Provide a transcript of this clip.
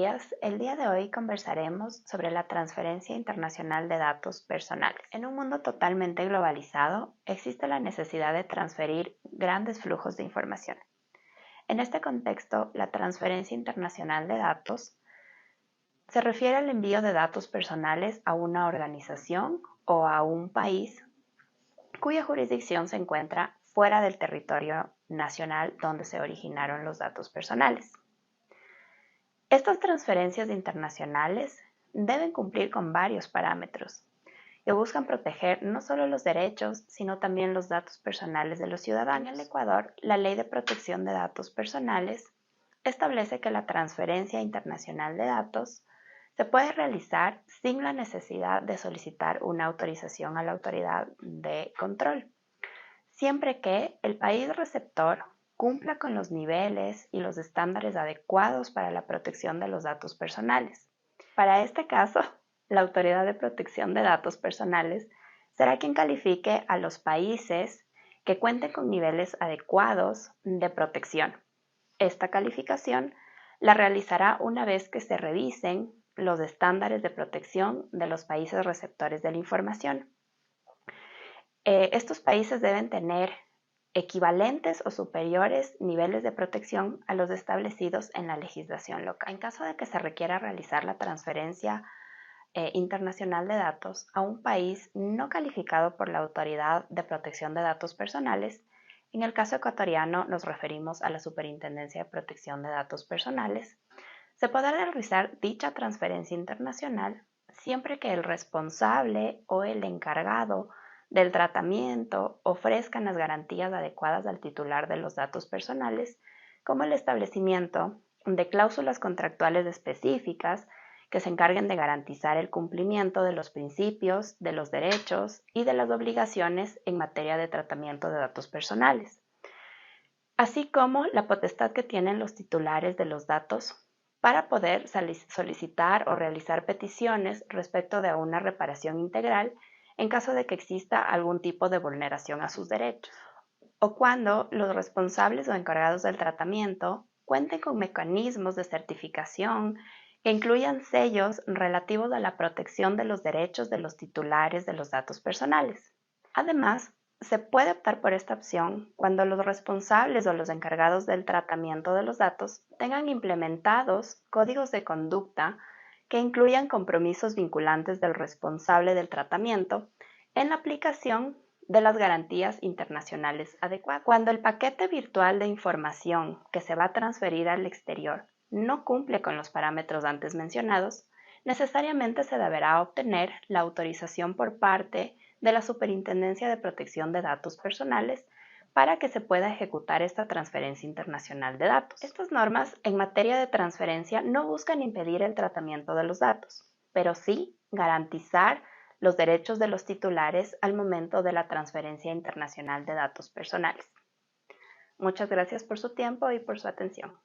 días. El día de hoy conversaremos sobre la transferencia internacional de datos personales. En un mundo totalmente globalizado, existe la necesidad de transferir grandes flujos de información. En este contexto, la transferencia internacional de datos se refiere al envío de datos personales a una organización o a un país cuya jurisdicción se encuentra fuera del territorio nacional donde se originaron los datos personales. Estas transferencias internacionales deben cumplir con varios parámetros que buscan proteger no solo los derechos, sino también los datos personales de los ciudadanos. En el Ecuador, la Ley de Protección de Datos Personales establece que la transferencia internacional de datos se puede realizar sin la necesidad de solicitar una autorización a la autoridad de control, siempre que el país receptor cumpla con los niveles y los estándares adecuados para la protección de los datos personales. Para este caso, la Autoridad de Protección de Datos Personales será quien califique a los países que cuenten con niveles adecuados de protección. Esta calificación la realizará una vez que se revisen los estándares de protección de los países receptores de la información. Estos países deben tener equivalentes o superiores niveles de protección a los establecidos en la legislación local. En caso de que se requiera realizar la transferencia internacional de datos a un país no calificado por la Autoridad de Protección de Datos Personales, en el caso ecuatoriano nos referimos a la Superintendencia de Protección de Datos Personales, se podrá realizar dicha transferencia internacional siempre que el responsable o el encargado del tratamiento ofrezcan las garantías adecuadas al titular de los datos personales, como el establecimiento de cláusulas contractuales específicas que se encarguen de garantizar el cumplimiento de los principios, de los derechos y de las obligaciones en materia de tratamiento de datos personales, así como la potestad que tienen los titulares de los datos para poder solicitar o realizar peticiones respecto de una reparación integral en caso de que exista algún tipo de vulneración a sus derechos, o cuando los responsables o encargados del tratamiento cuenten con mecanismos de certificación que incluyan sellos relativos a la protección de los derechos de los titulares de los datos personales. Además, se puede optar por esta opción cuando los responsables o los encargados del tratamiento de los datos tengan implementados códigos de conducta que incluyan compromisos vinculantes del responsable del tratamiento en la aplicación de las garantías internacionales adecuadas. Cuando el paquete virtual de información que se va a transferir al exterior no cumple con los parámetros antes mencionados, necesariamente se deberá obtener la autorización por parte de la Superintendencia de Protección de Datos Personales para que se pueda ejecutar esta transferencia internacional de datos. Estas normas en materia de transferencia no buscan impedir el tratamiento de los datos, pero sí garantizar los derechos de los titulares al momento de la transferencia internacional de datos personales. Muchas gracias por su tiempo y por su atención.